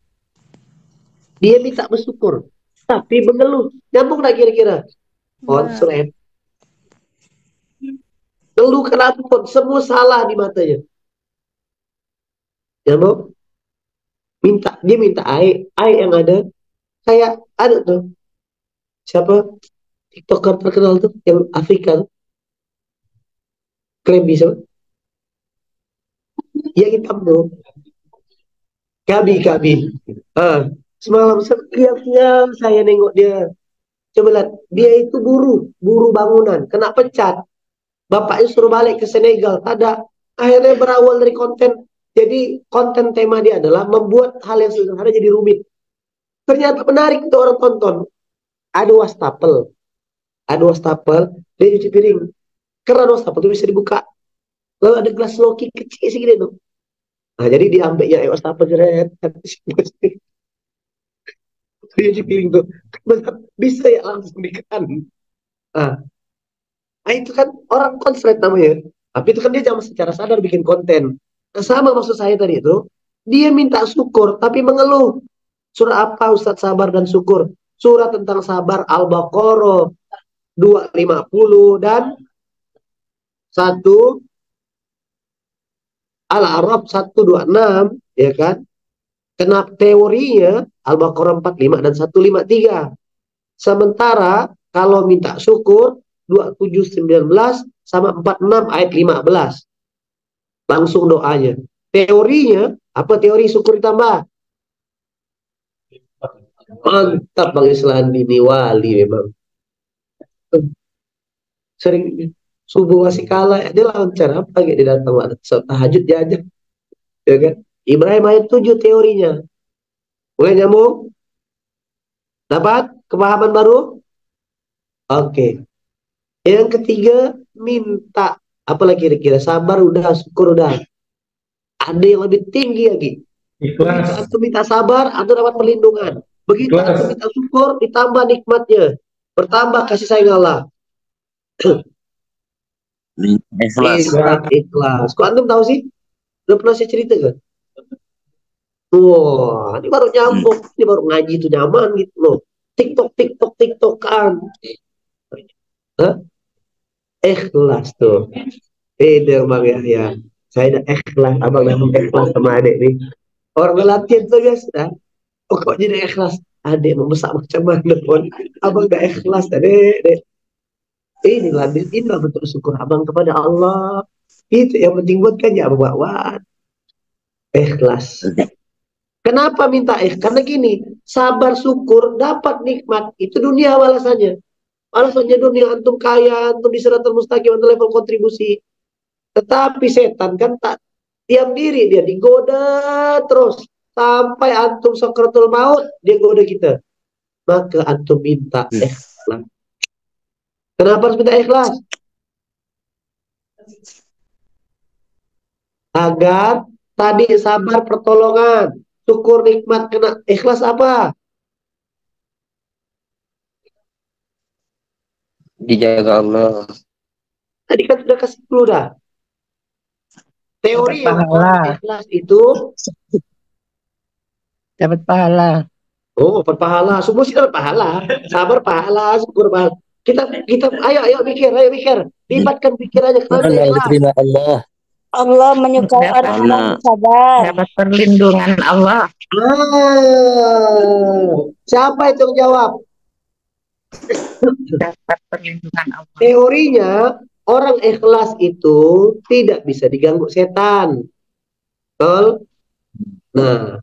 Dia minta bersyukur, tapi mengeluh. Nyambung dah kira-kira? Konslet. Ngeluh kenapa pun, semua salah di matanya. Nyambung? Dia minta air yang ada. Kayak ada tuh. Siapa? TikToker terkenal tuh, yang Afrika tuh. Klaim bisa. Yang hitam tuh. Kabi. Semalam siang-siang saya nengok dia. Coba lihat, dia itu buru bangunan, kena pecat. Bapaknya suruh balik ke Senegal, ada. Akhirnya berawal dari konten. Jadi konten tema dia adalah membuat hal yang sederhana jadi rumit. Ternyata menarik untuk orang tonton. Ada wastafel, dia cuci piring. Keran wastafel itu bisa dibuka. Lalu ada gelas loki kecil segini tuh. Nah, jadi diambil ya wastafel jeret. Dia cuci piring tuh. Bisa ya langsung dikan. Nah, nah, itu kan orang konslet namanya. Tapi itu kan dia jangan secara sadar bikin konten. Nah, sama maksud saya tadi itu, dia minta syukur tapi mengeluh. Surah apa Ustadz sabar dan syukur? Surah tentang sabar Al-Baqarah 250 dan satu Al-A'raf 126, ya kan? Kenapa teorinya Al-Baqarah 45 dan 153. Sementara kalau minta syukur 2719 sama 46 ayat 15. Langsung doanya. Teorinya, apa teori syukur ditambah? Mantap Bang Islam ini wali memang. Sering subuh masih kalah, dia lancar apa gitu dia datang tahajud dia aja. Ya kan? Ibrahim ayat 7 teorinya. Mulai nyambung? Dapat kepahaman baru? Oke. Yang ketiga, minta. Apalagi kira-kira sabar udah, syukur udah. Ada yang lebih tinggi lagi. Begitu aku minta sabar, aku dapat perlindungan. Begitu aku minta syukur, ditambah nikmatnya. Bertambah kasih sayang Allah. Ikhlas. Ikhlas. Kok antum tahu sih? Udah pernah saya cerita kan? Wah, ini baru nyambung. Ini baru ngaji itu nyaman gitu loh. TikTok kan. Hah? Ikhlas tuh. Beda Bang ya. Saya udah ikhlas. Abang memang ikhlas sama adik nih. Orang latihan tuh guys. Dah. Oh, kok jadi ikhlas? Adik membesar macam mana pun. Abang udah ikhlas. Dek. Inilah bentuk syukur abang kepada Allah. Itu yang penting buat kan ya bawa ikhlas. Kenapa minta Karena gini, sabar syukur dapat nikmat itu dunia balasannya. Balasannya dunia antum kaya, antum di siratal mustaqim, antum level kontribusi. Tetapi setan kan tak diam diri, dia digoda terus sampai antum sakratul maut dia goda kita. Maka antum minta ikhlas. Kenapa harus minta ikhlas? Agar tadi sabar pertolongan, syukur nikmat kena ikhlas apa? Dijaga Allah. Tadi kan sudah kasih clue dah. Teori yang ikhlas itu dapat pahala. Oh, berpahala. Semua sih dapat pahala. Sabar pahala, syukur pahala. Kita ayo mikir. Libatkan pikirannya Karena diterima Allah. Allah menyukai orang yang sabar. Dapat perlindungan Allah. Siapa itu yang jawab? Dapat perlindungan Allah. Teorinya orang ikhlas itu tidak bisa diganggu setan. Betul? Nah,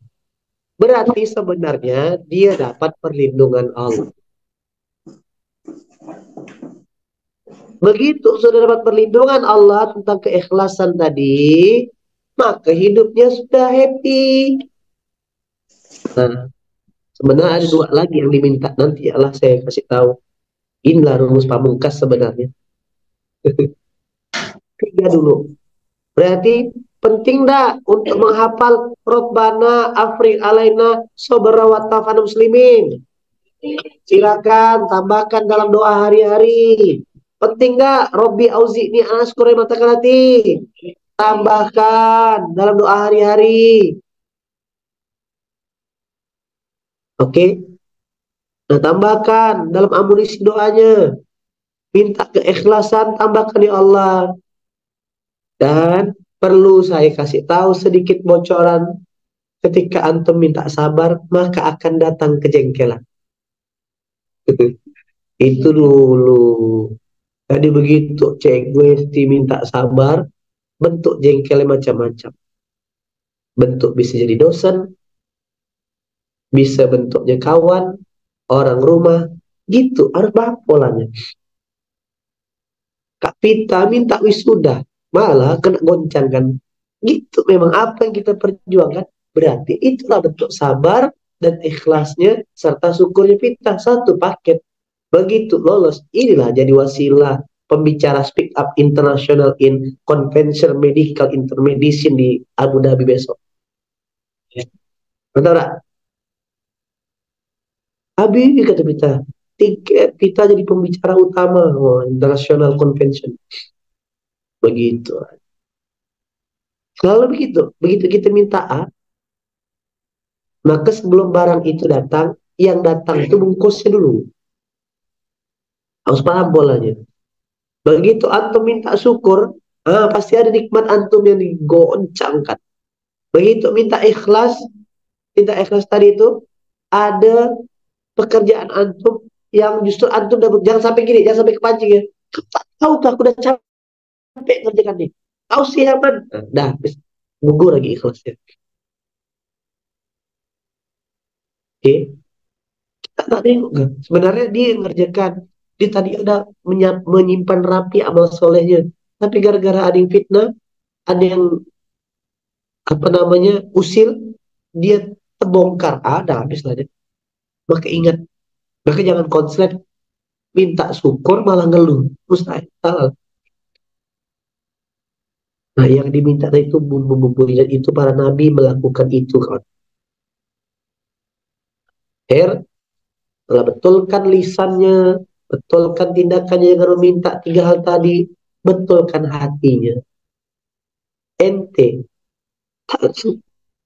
berarti sebenarnya dia dapat perlindungan Allah. Begitu sudah dapat perlindungan Allah tentang keikhlasan tadi, maka hidupnya sudah happy. Nah, sebenarnya ada dua lagi yang diminta. Nanti Allah saya kasih tahu. Inilah rumus pamungkas sebenarnya. 3 dulu. Berarti penting dah untuk menghafal Rabbana Afrik alaina sobra wa tafana muslimin. Silakan tambahkan dalam doa hari-hari. Penting nggak Robbi auzi'ni an askura matakalati? Tambahkan dalam doa hari-hari. Oke. Nah, tambahkan dalam amunisi doanya. Minta keikhlasan, tambahkan ya Allah. Dan perlu saya kasih tahu sedikit bocoran. Ketika antum minta sabar, maka akan datang kejengkelan. Itu dulu. Jadi begitu Cek Gwesti minta sabar, bentuk jengkelnya macam-macam. Bentuk bisa jadi dosen, bisa bentuknya kawan, orang rumah, gitu. Harus paham polanya. Kak Pita minta wisuda, malah kena goncang kan. Gitu memang apa yang kita perjuangkan. Berarti itulah bentuk sabar dan ikhlasnya serta syukurnya Pita. Satu paket. Begitu lolos, inilah jadi wasilah pembicara speak up international in convention medical intermedicine di Abu Dhabi besok. Betul tak? Habis kata Pita, tiket Pita jadi pembicara utama international convention. Begitu. Selalu begitu. Begitu kita minta A, maka sebelum barang itu datang, yang datang itu bungkusnya dulu. Harus paham bolanya. Begitu antum minta syukur, pasti ada nikmat antum yang digoncangkan. Begitu minta ikhlas tadi itu, ada pekerjaan antum yang justru antum dapat. Jangan sampai gini, jangan sampai kepancing ya. Tak tahu tuh aku udah capek ngerjakan nih. Kau sih aman. Dah, gugur lagi ikhlasnya. Oke, tak nengok kan? Sebenarnya dia yang ngerjakan. Dia tadi ada menyimpan rapi amal solehnya. Tapi gara-gara ada yang fitnah, ada yang apa namanya usil, dia terbongkar. Ada habis lah dia. Maka ingat, maka jangan konslet minta syukur malah ngeluh. Mustahil. Salah. Nah, yang diminta itu bumbu-bumbu dan itu para nabi melakukan itu, kawan. Telah betulkan lisannya, betulkan tindakannya dengan meminta tiga hal tadi, betulkan hatinya. Ente,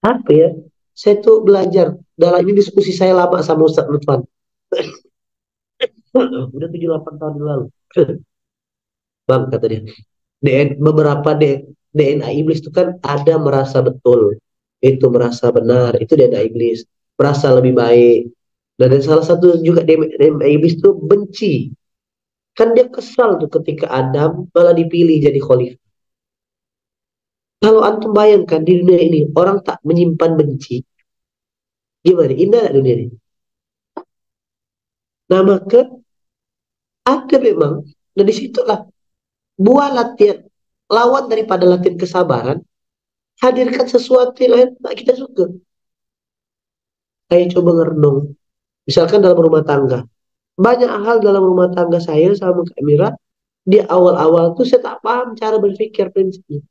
apa ya? Saya tuh belajar dalam ini diskusi saya lama sama Ustaz Lutfan. Udah 7-8 tahun yang lalu. Bang, kata dia, beberapa DNA iblis itu kan ada merasa betul, itu merasa benar, itu DNA iblis, merasa lebih baik. Dan salah satu juga DNA iblis itu benci. Kan dia kesal tuh ketika Adam malah dipilih jadi khalifah. Kalau antum bayangkan di dunia ini orang tak menyimpan benci, gimana? Indah gak dunia ini? Nah maka ada memang, nah disitulah buah latihan, lawan daripada latihan kesabaran, hadirkan sesuatu yang lain tak kita suka. Saya coba ngerenung, misalkan dalam rumah tangga, banyak hal dalam rumah tangga saya sama Kak Mira, di awal-awal tuh saya tak paham cara berpikir prinsipnya.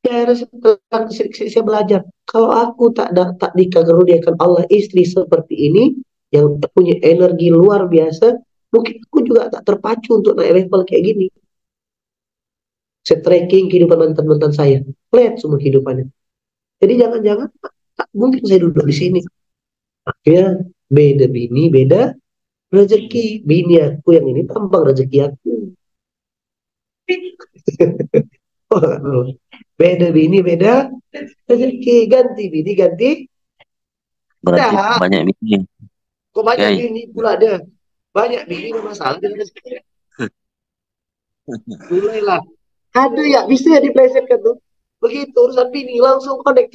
Akhirnya setelah saya belajar, kalau aku tak dikaruniakan Allah istri seperti ini, yang punya energi luar biasa, mungkin aku juga tak terpacu untuk naik level kayak gini. Saya tracking kehidupan mantan-mantan saya, lihat semua kehidupannya. Jadi jangan-jangan tak mungkin saya duduk di sini. Akhirnya beda bini, beda rezeki. Bini aku yang ini tambang rezeki aku. Beda bini, beda rezeki. Ganti bini, ganti. Berarti Dah. banyak bini. Kok banyak Yai. bini pula dia? Banyak bini masalah dengan rezeki. Mulailah. Ada ya, bisa ya diplesetkan tuh. Begitu urusan bini, langsung connect.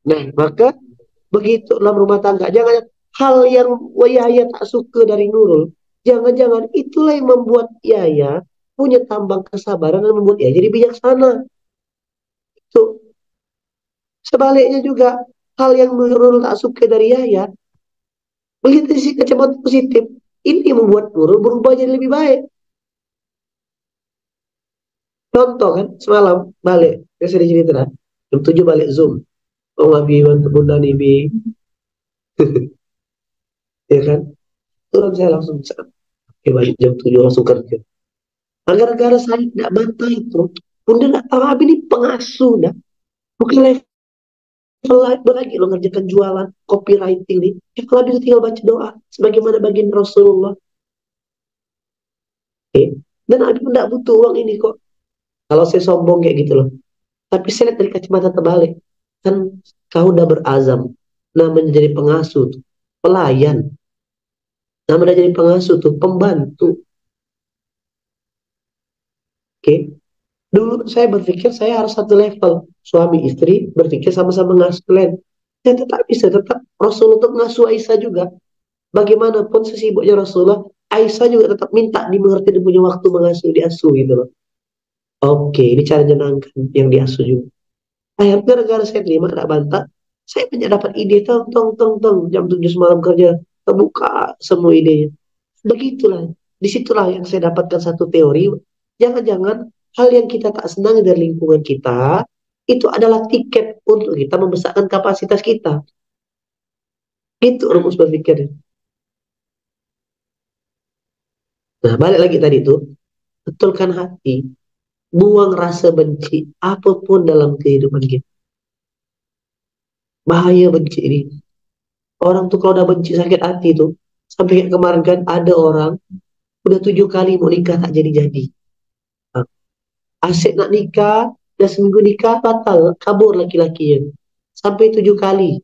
Nah, maka begitu dalam rumah tangga. Jangan hal yang Yahya tak suka dari Nurul. Jangan-jangan itulah yang membuat Yahya punya tambang kesabaran dan membuat Yahya jadi bijaksana. Itu. Sebaliknya juga hal yang Nurul tak suka dari Yahya, begitu sih kacamata positif. Ini membuat Nurul berubah jadi lebih baik. Contoh kan, semalam balik, saya sedih cerita, jam 7 balik Zoom. Oh, Abi, bantu bunda nih, Bi. Ya kan? Turun saya langsung bisa. Oke, balik jam 7 langsung kerja. Nah, gara-gara saya tidak bantah itu, bunda tidak tahu Abi ini pengasuh, dah. Mungkin level lagi lo ngerjakan jualan, copywriting nih. Kalau Abi tinggal baca doa, sebagaimana bagian Rasulullah. Oke. Dan Abi tidak butuh uang ini kok. Kalau saya sombong kayak gitu loh. Tapi saya lihat dari kacamata terbalik. Kan kau udah berazam. Namanya jadi pengasuh tuh. Pelayan. Namanya jadi pengasuh tuh. Pembantu. Oke. Dulu saya berpikir saya harus satu level. Suami istri berpikir sama-sama ngasuh kalian. Dan tetap bisa, tetap Rasul untuk ngasuh Aisyah juga. Bagaimanapun sesibuknya Rasulullah, Aisyah juga tetap minta dimengerti dia punya waktu mengasuh, diasuh gitu loh. Oke, ini cara menyenangkan yang diasuh juga. Akhirnya gara-gara saya terima, tidak bantah, saya banyak dapat ide, tong, tong, tong, tong, jam 7 semalam kerja, terbuka semua idenya. Begitulah, disitulah yang saya dapatkan satu teori. Jangan-jangan hal yang kita tak senang dari lingkungan kita itu adalah tiket untuk kita membesarkan kapasitas kita. Itu rumus berpikirnya. Nah, balik lagi tadi itu, betulkan hati, buang rasa benci apapun dalam kehidupan kita. Bahaya benci ini. Orang tuh kalau udah benci sakit hati tuh, sampai kayak kemarin kan ada orang udah 7 kali mau nikah tak jadi-jadi. Asyik nak nikah, udah seminggu nikah, batal, kabur laki-lakinya. Sampai 7 kali.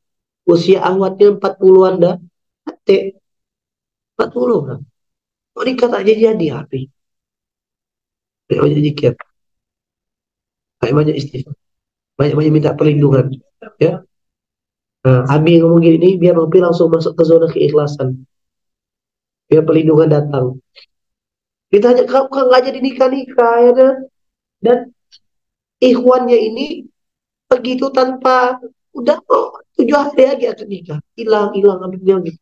Usia awatnya 40-an dah. Atik, 40 lah. Mau nikah tak jadi-jadi, api. Banyak-banyak zikir. Banyak-banyak istighfar. Banyak-banyak minta perlindungan. Ya. Nah, Abi ngomong gini nih, biar Nopi langsung masuk ke zona keikhlasan. Biar perlindungan datang. Ditanya, kamu kan nggak jadi nikah-nikah, ya kan? Dan ikhwannya ini begitu tanpa udah 7 hari lagi akan nikah, hilang ambilnya gitu.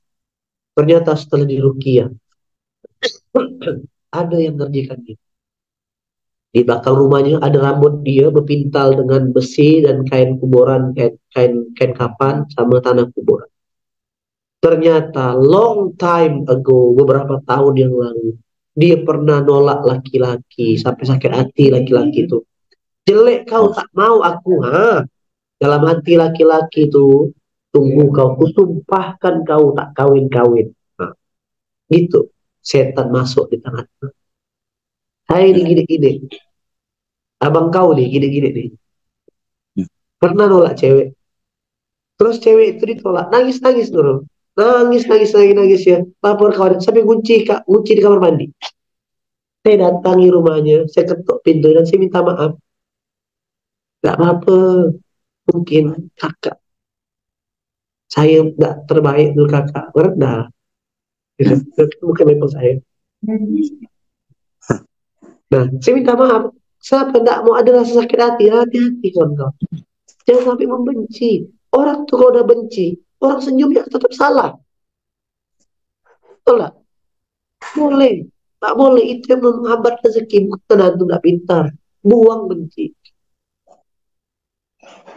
Ternyata setelah diruqyah ada yang ngerjakan dia. Di belakang rumahnya ada rambut dia berpintal dengan besi dan kain kuburan, kain kapan sama tanah kuburan. Ternyata long time ago, beberapa tahun yang lalu, dia pernah nolak laki-laki sampai sakit hati laki-laki itu. Jelek kau tak mau aku, ha? Dalam hati laki-laki itu, tunggu kau, kusumpahkan kau tak kawin-kawin. Nah, gitu. Setan masuk di tangan. Saya ini gini-gini. Abang kau nih, gini-gini nih. Pernah nolak cewek. Terus cewek itu ditolak. Nangis-nangis dulu. Nangis ya. Lapor kawan. Sampai kunci di kamar mandi. Saya datangi rumahnya. Saya ketuk pintu dan saya minta maaf. Gak apa-apa. Mungkin kakak. Saya gak terbaik dulu kakak. Merendah. Bukan level saya. Nah, saya minta maaf. Siapa tidak mau ada rasa sakit hati, hati-hati kawan-kawan. Jangan sampai membenci. Orang tuh kalau udah benci, orang senyum ya tetap salah. Betul lah. Boleh. Tak boleh. Itu yang menghambat rezeki. Bukan antum nggak pintar. Buang benci.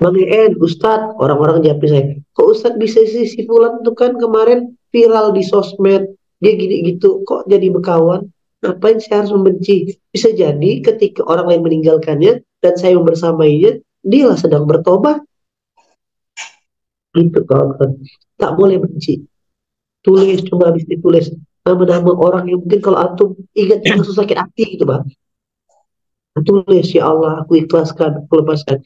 Bang En, Ustadz, orang-orang jawab saya, kok Ustadz bisa sih si Fulan tuh kan kemarin viral di sosmed, dia gini gitu, kok jadi berkawan? Ngapain saya harus membenci? Bisa jadi ketika orang lain meninggalkannya dan saya membersamainya, dialah sedang bertobat. Gitu kawan-kawan. Tak boleh benci. Tulis, coba habis ditulis nama-nama orang yang mungkin kalau antum ingat langsung sakit hati gitu bang. Tulis, ya Allah, aku ikhlaskan, aku lepaskan.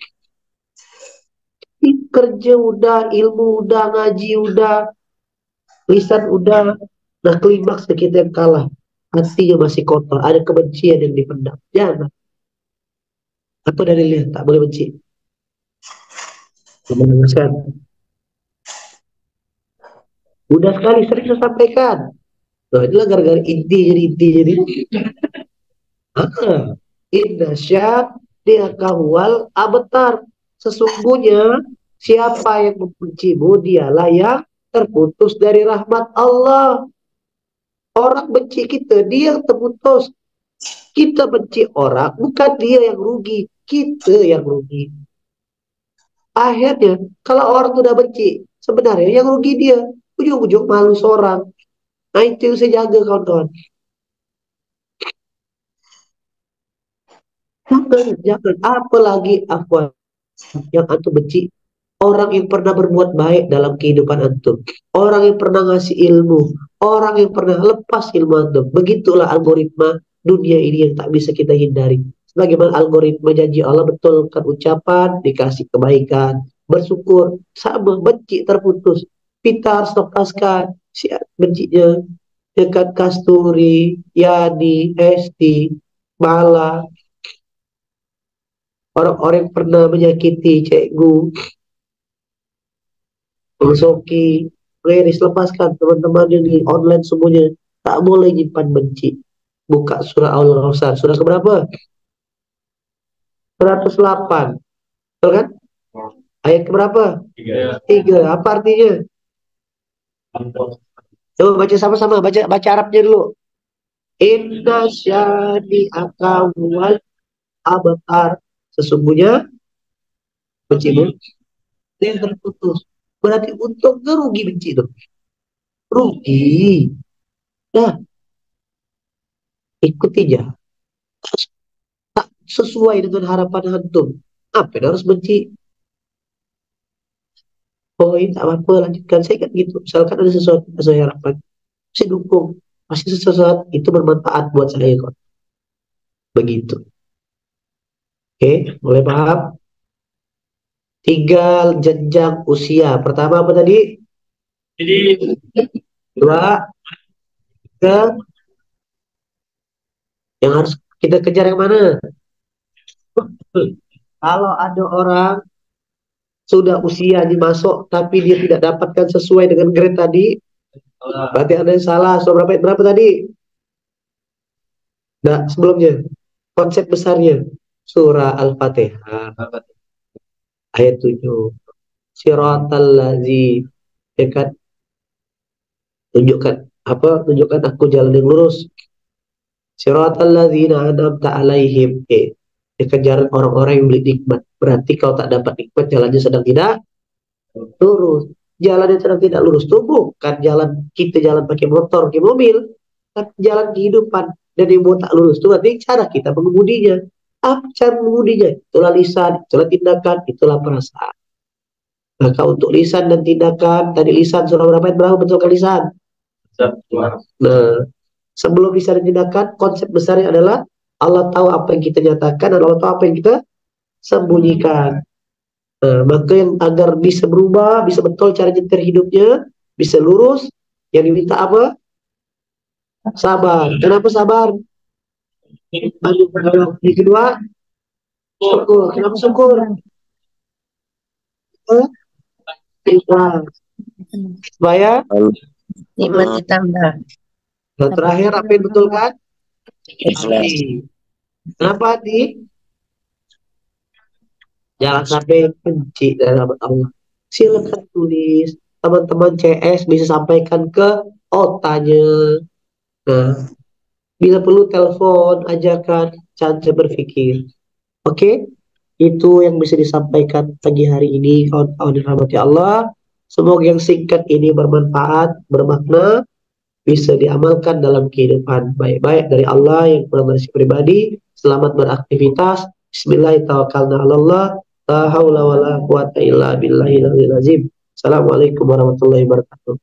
Kerja udah, ilmu udah, ngaji udah, lisan udah, nah klimaks kita yang kalah, hatinya masih kotor, ada kebencian yang dipendam. Jangan. Apa dalilnya? Tak boleh benci. Menjelaskan. Udah sekali sering saya sampaikan. Nah, inilah gara-gara inti jadi. Inna syab dia kahwal abetar. Sesungguhnya siapa yang membencimu dialah yang terputus dari rahmat Allah. Orang benci kita, dia yang terputus. Kita benci orang, bukan dia yang rugi. Kita yang rugi. Akhirnya, kalau orang sudah benci, sebenarnya yang rugi dia. Ujung-ujung malu seorang. Nah itu yang saya jaga kawan-kawan. Jangan. Apalagi afwan yang antum benci. Orang yang pernah berbuat baik dalam kehidupan antum. Orang yang pernah ngasih ilmu. Orang yang pernah lepas ilmu antum. Begitulah algoritma dunia ini yang tak bisa kita hindari. Sebagaimana algoritma janji Allah, betulkan ucapan, dikasih kebaikan. Bersyukur, sama, benci terputus. Kita harus lepaskan si bencinya. Dekat Kasturi, Yani, Esti, Mala. orang-orang yang pernah menyakiti cikgu, mensoki, please lepaskan teman-teman ini online semuanya. Tak boleh nyimpan benci. Buka surah Al-Ghafir. Surah keberapa? 108. Betul kan? Ayat keberapa? 3. Apa artinya? Coba baca sama-sama. Baca Arabnya dulu. Inna syani akawal abtar. Sesungguhnya bencimu yang terputus. Berarti untung ke rugi benci itu? Rugi. Nah, ikutinya. Tak sesuai dengan harapan antum. Apa yang harus benci? Oh ini tak apa-apa, lanjutkan. Saya kan gitu. Misalkan ada sesuatu yang saya harapkan, saya dukung. Pasti sesuatu itu bermanfaat buat saya kok. Begitu. Oke, mulai paham? 3 jenjang usia. Pertama apa tadi? 2, 3. Yang harus kita kejar yang mana? Kalau ada orang sudah usia dimasuk tapi dia tidak dapatkan sesuai dengan grade tadi, berarti ada yang salah. So berapa tadi? Nah, sebelumnya konsep besarnya surah Al-Fatihah ayat 7. Siratal lazi, ya kan? Tunjukkan apa? Tunjukkan aku jalan yang lurus. Siratal ladzina an'amta alaihim. Ya kan, jalan orang-orang yang beri nikmat. Berarti kalau tak dapat nikmat, jalannya sedang tidak lurus. Jalan yang sedang tidak lurus itu bukan jalan kita jalan pakai motor, pakai mobil, tapi jalan kehidupan. Dan yang buat tak lurus itu berarti cara kita mengemudinya. Apa cara mengemudinya? Itulah lisan, itulah tindakan, itulah perasaan. Maka untuk lisan dan tindakan, tadi lisan surah berapa betulkan lisan? Nah, sebelum lisan dan tindakan, konsep besarnya adalah Allah tahu apa yang kita nyatakan dan Allah tahu apa yang kita sembunyikan. Nah, maka yang agar bisa berubah, bisa betul cara nyetir hidupnya, bisa lurus, yang diminta apa? Sabar. Kenapa sabar? Yang kedua, syukur. Kenapa syukur? Ikhlas. Supaya Nikmat ditambah. dan terakhir apa yang betul kan? Hati. Kenapa hati? Jangan sampai benci dalam Allah. Silakan tulis. Teman-teman CS bisa sampaikan ke otanya. Nah, bila perlu telepon, ajakan, cara berpikir. Oke? Itu yang bisa disampaikan pagi hari ini, kawan-kawan yang rahmati Allah. Semoga yang singkat ini bermanfaat, bermakna, bisa diamalkan dalam kehidupan. Baik-baik dari Allah yang bersih pribadi. Selamat beraktivitas. Bismillahirrahmanirrahim. La haula wa la quwata illa billahil azim. Assalamualaikum warahmatullahi wabarakatuh.